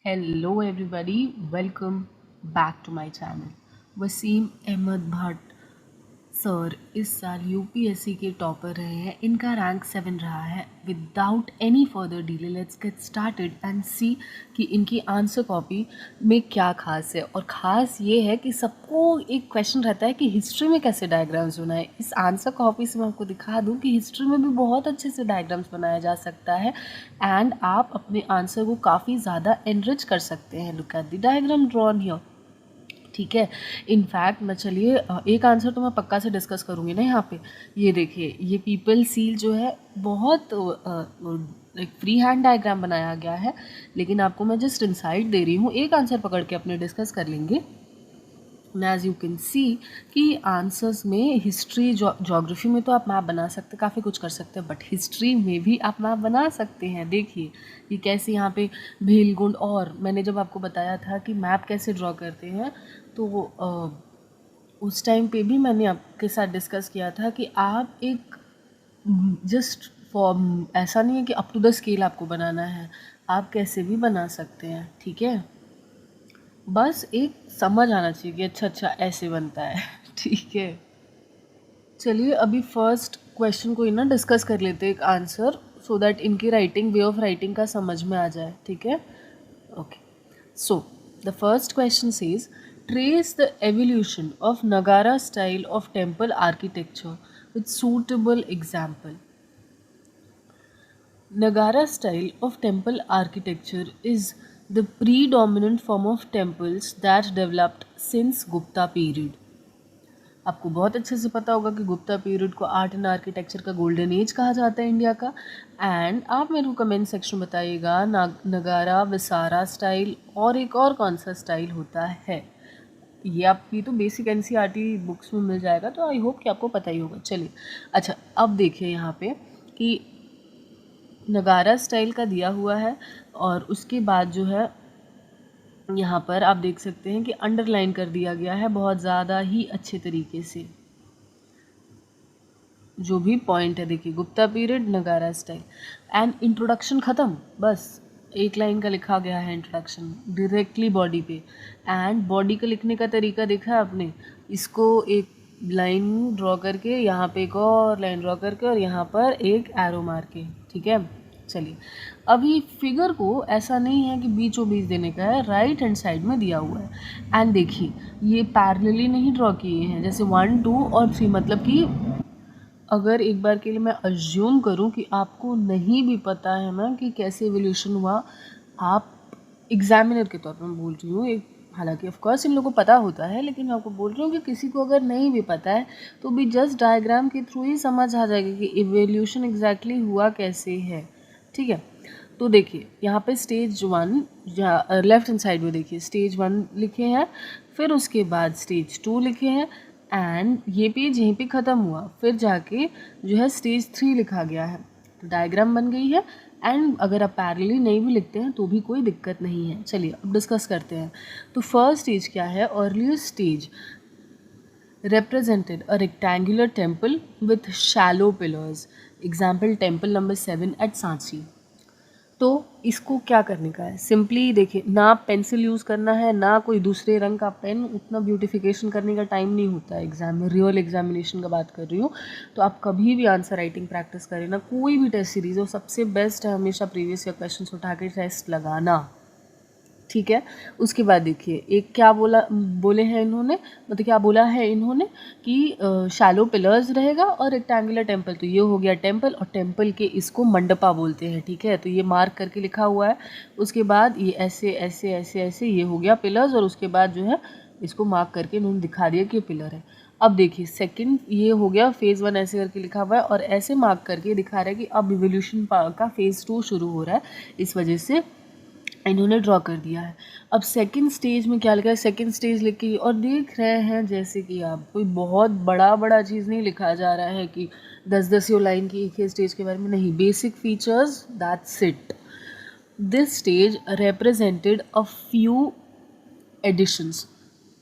Hello everybody, welcome back to my channel. Wasim Ahmad Bhat sir इस साल UPSC के टॉपर रहे हैं. इनका रैंक 7 रहा है. Without any further delay let's get started and see कि इनकी आंसर कॉपी में क्या खास है. और ख़ास ये है कि सबको एक क्वेश्चन रहता है कि हिस्ट्री में कैसे डायग्राम्स बनाए. इस आंसर कॉपी से मैं आपको दिखा दूं कि हिस्ट्री में भी बहुत अच्छे से डायग्राम्स बनाया जा सकता है एंड आप अपने आंसर को काफ़ी ज़्यादा एनरिच कर सकते हैं. Look at the diagram drawn here. ठीक है. इनफैक्ट मैं चलिए एक आंसर तो मैं पक्का से डिस्कस करूँगी ना यहाँ पे. ये देखिए, ये पीपल सील जो है बहुत एक फ्री हैंड डायग्राम बनाया गया है, लेकिन आपको मैं जस्ट इनसाइट दे रही हूँ. एक आंसर पकड़ के अपने डिस्कस कर लेंगे. एज यू कैन सी कि आंसर्स में हिस्ट्री जोग्राफी में तो आप मैप बना सकते, काफ़ी कुछ कर सकते हैं, बट हिस्ट्री में भी आप मैप बना सकते हैं. देखिए ये कैसे यहाँ पे भीलगुंड. और मैंने जब आपको बताया था कि मैप कैसे ड्रॉ करते हैं तो उस टाइम पे भी मैंने आपके साथ डिस्कस किया था कि आप एक जस्ट फॉर्म ऐसा नहीं है कि अप टू द स्केल आपको बनाना है, आप कैसे भी बना सकते हैं. ठीक है, बस एक समझ आना चाहिए कि अच्छा ऐसे बनता है. ठीक है, चलिए अभी फर्स्ट क्वेश्चन को ही ना डिस्कस कर लेते हैं एक आंसर, सो दैट इनकी राइटिंग वे ऑफ राइटिंग का समझ में आ जाए. ठीक है, okay. So the first question says trace the evolution of Nagara style of temple architecture with suitable example. Nagara style of temple architecture is the predominant form of temples that developed since Gupta period. आपको बहुत अच्छे से पता होगा कि Gupta period को art and architecture का golden age कहा जाता है इंडिया का. एंड आप मेरे को कमेंट सेक्शन में बताइएगा नगारा, विसारा स्टाइल और एक और कौन सा स्टाइल होता है. ये आपकी तो बेसिक एनसीईआरटी बुक्स में मिल जाएगा, तो आई होप कि आपको पता ही होगा. चलिए अच्छा, अब देखिए यहाँ पे कि नगारा स्टाइल का दिया हुआ है और उसके बाद जो है यहाँ पर आप देख सकते हैं कि अंडरलाइन कर दिया गया है बहुत ज़्यादा ही अच्छे तरीके से जो भी पॉइंट है. देखिए गुप्ता पीरियड, नगारा स्टाइल एंड इंट्रोडक्शन ख़त्म. बस एक लाइन का लिखा गया है इंट्रोडक्शन डायरेक्टली बॉडी पे. एंड बॉडी का लिखने का तरीका देखा है आपने, इसको एक लाइन ड्रॉ करके, यहाँ पे एक और लाइन ड्रॉ करके और यहाँ पर एक एरो मार के. ठीक है, चलिए अभी फिगर को ऐसा नहीं है कि बीचों बीच देने का है, राइट हैंड साइड में दिया हुआ है. एंड देखिए ये पैरेलली नहीं ड्रॉ किए हैं जैसे 1, 2 और 3. मतलब कि अगर एक बार के लिए मैं अज्यूम करूं कि आपको नहीं भी पता है ना कि कैसे एवोल्यूशन हुआ, आप एग्जामिनर के तौर पर मैं बोल रही हूँ, एक हालांकि ऑफ कोर्स इन लोगों को पता होता है, लेकिन मैं आपको बोल रही हूँ कि किसी को अगर नहीं भी पता है तो भी जस्ट डायग्राम के थ्रू ही समझ आ जाएगा कि एवोल्यूशन एग्जैक्टली हुआ कैसे है. ठीक है, तो देखिए यहाँ पे स्टेज 1 या लेफ्ट हैंड साइड में देखिए स्टेज 1 लिखे हैं, फिर उसके बाद स्टेज 2 लिखे हैं एंड ये पेज यहीं पे ख़त्म हुआ, फिर जाके जो है स्टेज 3 लिखा गया है. तो डायग्राम बन गई है. एंड अगर आप पैरेलली नहीं भी लिखते हैं तो भी कोई दिक्कत नहीं है. चलिए अब डिस्कस करते हैं. तो फर्स्ट स्टेज क्या है, earliest stage represented a rectangular temple with shallow pillars. Example temple number 7 at Sanchi. तो इसको क्या करने का है, सिंपली देखिए ना पेंसिल यूज़ करना है ना कोई दूसरे रंग का पेन, उतना ब्यूटिफिकेशन करने का टाइम नहीं होता है एग्जाम में. रियल एग्जामिनेशन का बात कर रही हूँ. तो आप कभी भी आंसर राइटिंग प्रैक्टिस करें ना, कोई भी टेस्ट सीरीज़ हो, सबसे बेस्ट है हमेशा प्रीवियस ईयर क्वेश्चन उठा के टेस्ट लगाना. ठीक है, उसके बाद देखिए एक क्या बोले हैं इन्होंने, मतलब क्या बोला है इन्होंने कि शैलो पिलर्स रहेगा और रेक्टेंगुलर टेम्पल. तो ये हो गया टेम्पल, और टेम्पल के इसको मंडपा बोलते हैं. ठीक है, तो ये मार्क करके लिखा हुआ है. उसके बाद ये ऐसे ऐसे ऐसे ऐसे ये हो गया पिलर्स, और उसके बाद जो है इसको मार्क करके इन्होंने दिखा दिया कि ये पिलर है. अब देखिए सेकंड ये हो गया फेज़ 1 ऐसे करके लिखा हुआ है और ऐसे मार्क करके दिखा रहा है कि अब इवोल्यूशन का फेज़ 2 शुरू हो रहा है, इस वजह से इन्होंने ड्रॉ कर दिया है. अब सेकंड स्टेज में क्या लिखा है, सेकंड स्टेज लिख के और देख रहे हैं जैसे कि आप कोई बहुत बड़ा चीज़ नहीं लिखा जा रहा है कि 10 लाइन की एक ही स्टेज के बारे में नहीं. Basic features, that's it. This stage represented a few additions.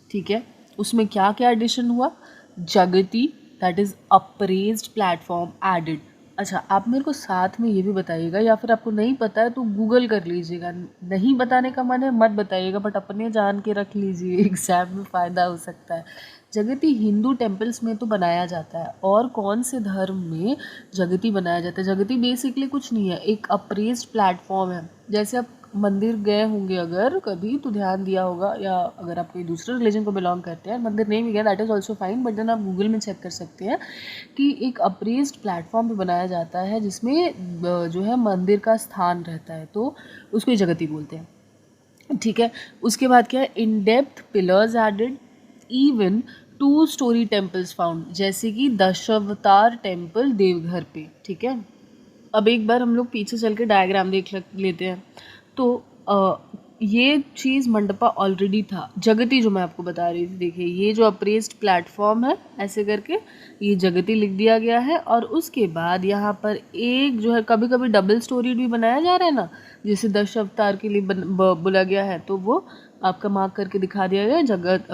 ठीक है, उसमें क्या क्या एडिशन हुआ, jagati that is upraised platform added. अच्छा, आप मेरे को साथ में ये भी बताइएगा, या फिर आपको नहीं पता है तो गूगल कर लीजिएगा। नहीं बताने का मन है मत बताइएगा, बट अपने जान के रख लीजिए, एग्जाम में फ़ायदा हो सकता है। जगती हिंदू टेम्पल्स में तो बनाया जाता है, और कौन से धर्म में जगती बनाया जाता है? जगती बेसिकली कुछ नहीं है, एक अप्रेस्ड प्लेटफॉर्म है। जैसे आप मंदिर गए होंगे अगर कभी तो ध्यान दिया होगा, या अगर आप कोई दूसरे रिलीजन को बिलोंग करते हैं, मंदिर नहीं भी गया that is also fine, but then आप गूगल में चेक कर सकते हैं कि एक अप्रेस्ड प्लेटफॉर्म पे बनाया जाता है, जिसमें जो है मंदिर का स्थान रहता है, तो उसको ही जगती बोलते हैं। ठीक है, उसके बाद क्या है, in depth pillars added, even 2 storey temples found, जैसे कि दशावतार टेम्पल देवघर पे। ठीक है, अब एक बार हम लोग पीछे चल के डायग्राम देख लेते हैं। तो ये चीज़ मंडपा ऑलरेडी था, जगती जो मैं आपको बता रही थी, देखिए ये जो अप्रेस्ड प्लेटफॉर्म है ऐसे करके ये जगती लिख दिया गया है। और उसके बाद यहाँ पर एक जो है, कभी कभी डबल स्टोरी भी बनाया जा रहा है ना, जिसे 10 अवतार के लिए बोला गया है, तो वो आपका मार्क करके दिखा दिया गया है, जगत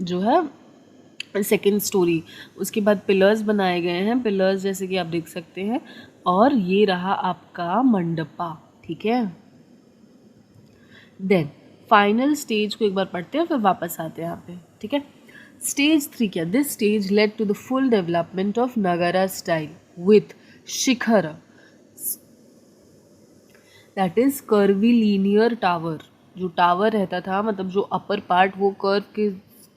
जो है सेकेंड स्टोरी। उसके बाद पिलर्स बनाए गए हैं, पिलर्स जैसे कि आप देख सकते हैं, और ये रहा आपका मंडपा। ठीक है, देन फाइनल स्टेज को एक बार पढ़ते हैं, फिर वापस आते हैं यहाँ पे। ठीक है, स्टेज 3 क्या, this stage led to the full development of Nagara style with shikhara, that is curvilinear tower. जो टावर रहता था, मतलब जो अपर पार्ट वो कर्व के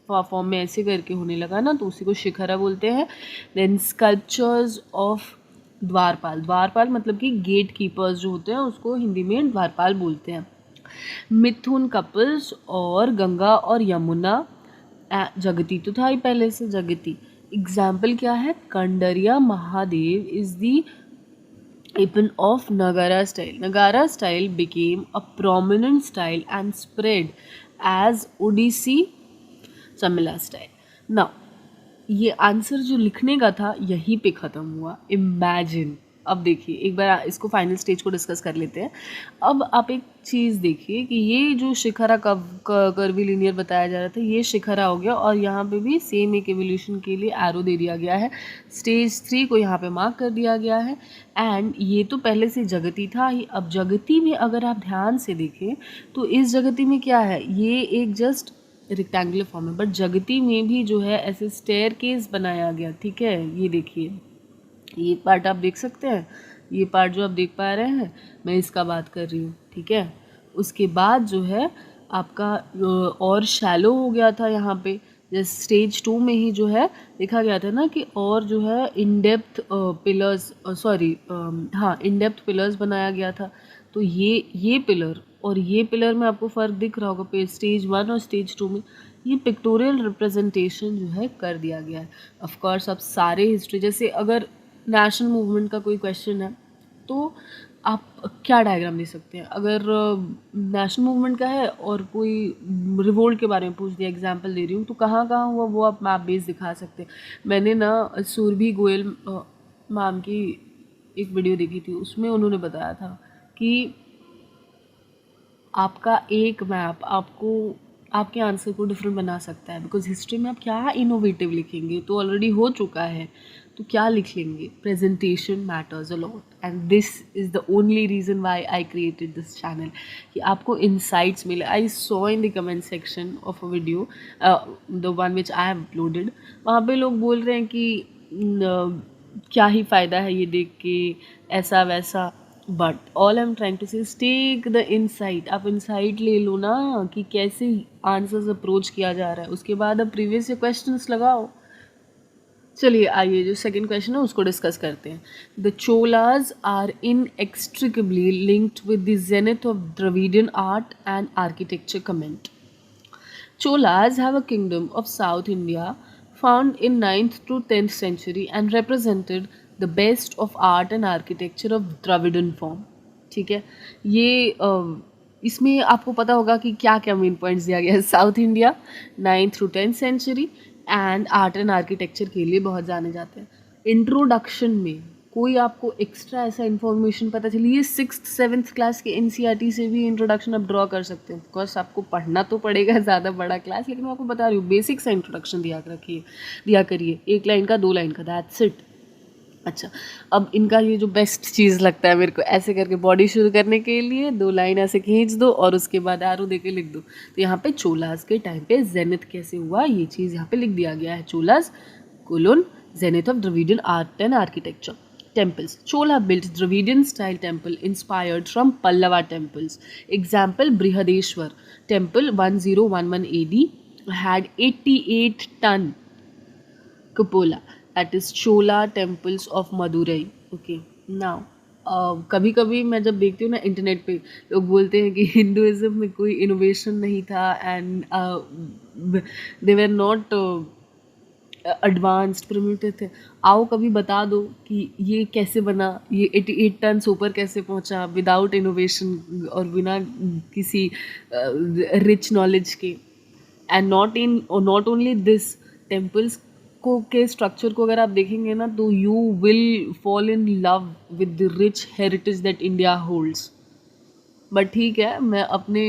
फॉर्म में ऐसे करके होने लगा ना, तो उसी को शिखरा बोलते हैं। देन स्कल्पचर्स ऑफ द्वारपाल, द्वारपाल मतलब कि गेट कीपर्स जो होते हैं उसको हिंदी में द्वारपाल बोलते हैं। मिथुन कपल्स और गंगा और यमुना, जगती तो था ही पहले से, जगती एग्जाम्पल क्या है, Kandariya Mahadev is the even of Nagara style. Nagara style became a prominent style and spread as Odissi Samila style. Now, ये आंसर जो लिखने का था यहीं पे ख़त्म हुआ, इमेजिन। अब देखिए एक बार इसको फाइनल स्टेज को डिस्कस कर लेते हैं। अब आप एक चीज़ देखिए कि ये जो शिखरा कर्वी लीनियर बताया जा रहा था, ये शिखरा हो गया, और यहाँ पे भी सेम एक एवोल्यूशन के लिए एरो दे दिया गया है। स्टेज 3 को यहाँ पे मार्क कर दिया गया है, एंड ये तो पहले से जगती था ही। अब जगती में अगर आप ध्यान से देखें तो इस जगती में क्या है, ये एक जस्ट रेक्टेंगुलर फॉर्म है, बट जगती में भी जो है ऐसे स्टेयर केस बनाया गया। ठीक है, ये देखिए ये पार्ट आप देख सकते हैं, ये पार्ट जो आप देख पा रहे हैं, मैं इसका बात कर रही हूँ। ठीक है, उसके बाद जो है आपका और शैलो हो गया था यहाँ पे, जैसे स्टेज 2 में ही जो है देखा गया था ना कि और जो है इन डेप्थ पिलर्स, सॉरी हाँ इन डेप्थ पिलर्स बनाया गया था। तो ये पिलर और ये पिलर में आपको फ़र्क दिख रहा होगा पे स्टेज 1 और स्टेज 2 में, ये पिक्टोरियल रिप्रेजेंटेशन जो है कर दिया गया है। ऑफ कोर्स आप सारे हिस्ट्री, जैसे अगर नेशनल मूवमेंट का कोई क्वेश्चन है तो आप क्या डायग्राम दे सकते हैं, अगर नेशनल मूवमेंट का है और कोई रिवोल्ट के बारे में पूछ दिया, एग्जांपल दे रही हूँ, तो कहाँ कहाँ हुआ वो आप मैप बेस दिखा सकते हैं। मैंने ना सुरभि गोयल मैम की एक वीडियो देखी थी, उसमें उन्होंने बताया था कि आपका एक मैप आपको आपके आंसर को डिफरेंट बना सकता है, बिकॉज हिस्ट्री में आप क्या इनोवेटिव लिखेंगे, तो ऑलरेडी हो चुका है, तो क्या लिख लेंगे, presentation matters a lot, and this is the only reason why I created this channel, कि आपको इंसाइट्स मिले। I saw in the comment section of a video the one which I have uploaded, वहाँ पे लोग बोल रहे हैं कि क्या ही फ़ायदा है ये देख के, ऐसा वैसा, but all I am trying to say take the insight. आप इनसाइट ले लो ना कि कैसे आंसर्स अप्रोच किया जा रहा है, उसके बाद अब प्रीवियस से क्वेश्चंस लगाओ। चलिए आइए जो सेकंड क्वेश्चन है उसको डिस्कस करते हैं। The Cholas are inextricably linked with the zenith of Dravidian art and architecture comment. Cholas have a kingdom of South India found in 9th to 10th century and represented the best of art and architecture of Dravidian form. ठीक है, ये इसमें आपको पता होगा कि क्या क्या मेन पॉइंट्स दिया गया है। South India 9th to 10th century and art and architecture के लिए बहुत जाने जाते हैं। इंट्रोडक्शन में कोई आपको एक्स्ट्रा ऐसा इन्फॉर्मेशन पता चली, ये 6th-7th क्लास के NCERT से भी इंट्रोडक्शन आप ड्रॉ कर सकते हैं। ऑफकोर्स आपको पढ़ना तो पड़ेगा ज़्यादा बड़ा क्लास, लेकिन मैं आपको बता रही हूँ बेसिक सा इंट्रोडक्शन दिया करिए, एक लाइन का 2 लाइन का, दैट्स इट। अच्छा, अब इनका ये जो बेस्ट चीज़ लगता है मेरे को, ऐसे करके बॉडी शुरू करने के लिए 2 लाइन ऐसे खींच दो और उसके बाद एरो दे के लिख दो। तो यहाँ पे चोलास के टाइम पे जेनिथ कैसे हुआ ये चीज़ यहाँ पे लिख दिया गया है। Cholas colon zenith of Dravidian art and architecture. Temples. Chola built Dravidian style temple inspired from Pallava temples. Example Brihadeshwar temple 1011 AD had 88 ton cupola, that is Chola temples of Madurai. Okay, now कभी कभी मैं जब देखती हूँ ना internet पे, लोग बोलते हैं कि हिंदुइज्म में कोई इनोवेशन नहीं था and they were not advanced primitive थे। आओ कभी बता दो कि ये कैसे बना, ये 88 टन ऊपर कैसे पहुंचा विदाउट इनोवेशन और बिना किसी रिच नॉलेज के। And not only this, temples को के स्ट्रक्चर को अगर आप देखेंगे ना तो you will fall in love with the rich heritage that India holds. But ठीक है, मैं अपने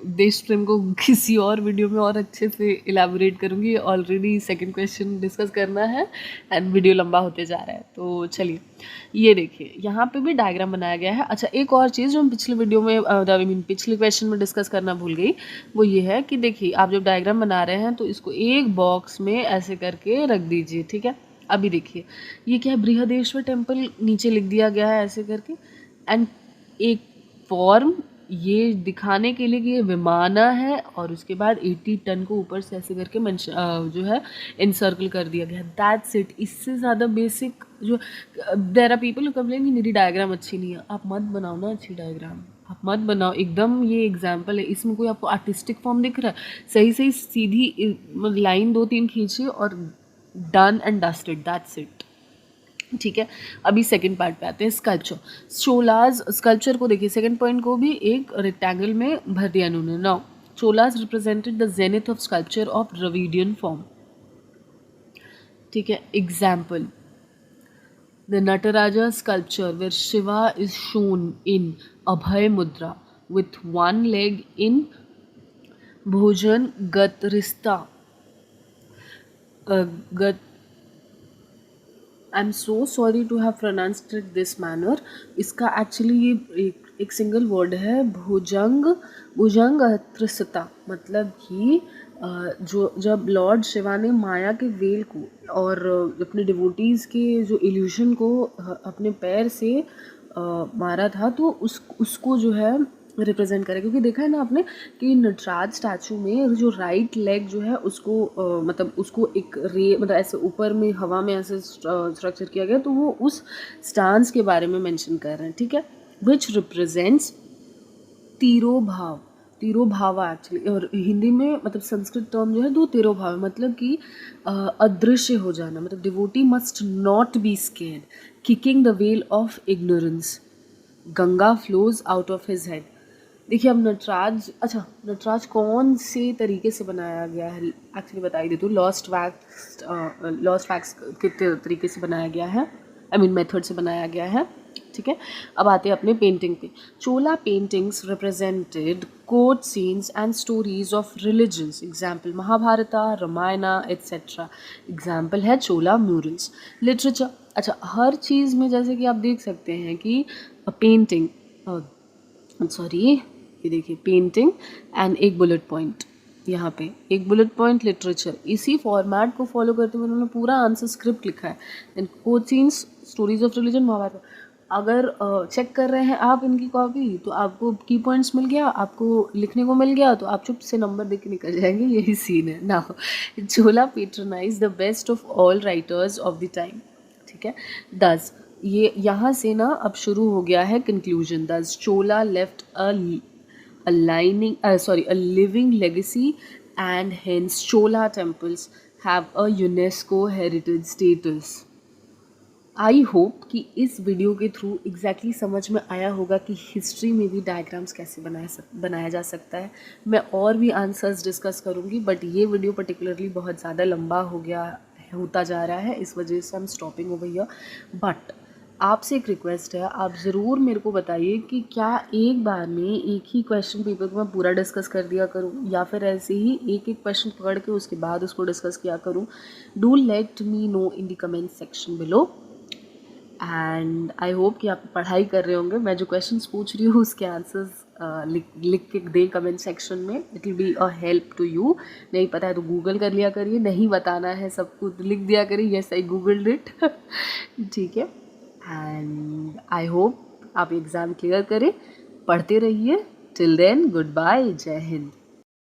देश प्रेम को किसी और वीडियो में और अच्छे से इलेबोरेट करूँगी। ऑलरेडी सेकंड क्वेश्चन डिस्कस करना है एंड वीडियो लंबा होते जा रहा है, तो चलिए ये देखिए यहाँ पे भी डायग्राम बनाया गया है। अच्छा, एक और चीज़ जो हम पिछले वीडियो में आई मीन पिछले क्वेश्चन में डिस्कस करना भूल गई, वो ये है कि देखिए आप जब डायग्राम बना रहे हैं तो इसको एक बॉक्स में ऐसे करके रख दीजिए, ठीक है। अभी देखिए ये क्या है, बृहदेश्वर टेम्पल नीचे लिख दिया गया है ऐसे करके, एंड एक फॉर्म ये दिखाने के लिए कि ये विमाना है और उसके बाद 80 टन को ऊपर से ऐसे करके जो है इनसर्कल कर दिया गया। That's it. इससे ज़्यादा बेसिक जो there are people who complain कि मेरी डायग्राम अच्छी नहीं है। आप मत बनाओ ना अच्छी डायग्राम, आप मत बनाओ। एकदम ये एग्जाम्पल है, इसमें कोई आपको आर्टिस्टिक फॉर्म दिख रहा है? सही सही सीधी लाइन 2-3 खींचिए और done and dusted, that's it, ठीक है। अभी सेकंड पार्ट पे आते हैं, स्कल्पचर। चोलाज स्कल्पचर को देखिए, सेकंड पॉइंट को भी एक रेक्टेंगल में भर दिया इन्होंने। Now Cholas represented the zenith of sculpture of Dravidian form, ठीक है। Example the Nataraja sculpture where Shiva is shown in abhaya mudra with one leg in भोजन गतरिस्ता I am so sorry to have pronounced it this manner. इसका actually ये एक single word है, भुजंग त्रिसता, मतलब कि जो जब लॉर्ड शिवा ने माया के वेल को और अपने डिवोटीज़ के जो इल्यूशन को अपने पैर से मारा था, तो उसको जो है रिप्रेजेंट करें। क्योंकि देखा है ना आपने कि नटराज स्टैचू में जो राइट लेग जो है उसको मतलब उसको एक मतलब ऐसे ऊपर में हवा में ऐसे स्ट्रक्चर किया गया, तो वो उस स्टांस के बारे में मेंशन कर रहे हैं, ठीक है। विच रिप्रेजेंट्स तिरोभाव, तिरोभावा एक्चुअली, और हिंदी में मतलब संस्कृत टर्म जो है दो तिरोभाव, मतलब कि अदृश्य हो जाना, मतलब devotee must not be scared, kicking the well of ignorance, Ganga flows out of his head. देखिए अब नटराज, अच्छा नटराज कौन से तरीके से बनाया गया है एक्चुअली बता ही देती हूँ। लॉस्ट वैक्स के तरीके से बनाया गया है, आई मीन मेथड से बनाया गया है, ठीक है। अब आते हैं अपने पेंटिंग पे। Chola paintings represented court scenes and stories of religions, example Mahabharata, Ramayana etcetera. Example है चोला म्यूरल्स। लिटरेचर, अच्छा हर चीज़ में जैसे कि आप देख सकते हैं कि पेंटिंग, सॉरी ये देखिए पेंटिंग एंड एक बुलेट पॉइंट, यहाँ पे एक बुलेट पॉइंट लिटरेचर, इसी फॉर्मेट को फॉलो करते हुए उन्होंने पूरा आंसर स्क्रिप्ट लिखा है। Then court scenes, stories of religion, Mahabharat. अगर चेक कर रहे हैं आप इनकी कॉपी तो आपको की पॉइंट्स मिल गया, आपको लिखने को मिल गया, तो आप चुप से नंबर दे के निकल जाएंगे, यही सीन है ना। Chola patronise the best of all writers of the time, ठीक है। 10 ये यहाँ से ना अब शुरू हो गया है कंक्लूजन। दस चोला left a living legacy and hence Chola temples have a UNESCO heritage status. I hope कि इस वीडियो के थ्रू एग्जैक्टली समझ में आया होगा कि हिस्ट्री में भी डायग्राम्स कैसे बनाया जा सकता है। मैं और भी आंसर्स डिस्कस करूँगी, बट ये वीडियो पर्टिकुलरली बहुत ज़्यादा लंबा होता जा रहा है, इस वजह से हम स्टॉपिंग ओवर हियर। बट आपसे एक रिक्वेस्ट है, आप ज़रूर मेरे को बताइए कि क्या एक बार में एक ही क्वेश्चन पेपर को मैं पूरा डिस्कस कर दिया करूं, या फिर ऐसे ही एक एक क्वेश्चन पकड़ के उसके बाद उसको डिस्कस किया करूं। Do let me know in the comment section below. And I hope कि आप पढ़ाई कर रहे होंगे। मैं जो क्वेश्चंस पूछ रही हूँ उसके आंसर्स लिख के दें कमेंट सेक्शन में, it will be a help to you. नहीं पता है तो गूगल कर लिया करिए, नहीं बताना है सब कुछ लिख दिया करिए, यस आई गूगल्ड इट। ठीक है, एंड आई होप आप एग्ज़ाम क्लियर करें, पढ़ते रहिए। टिल देन गुड बाय, जय हिंद।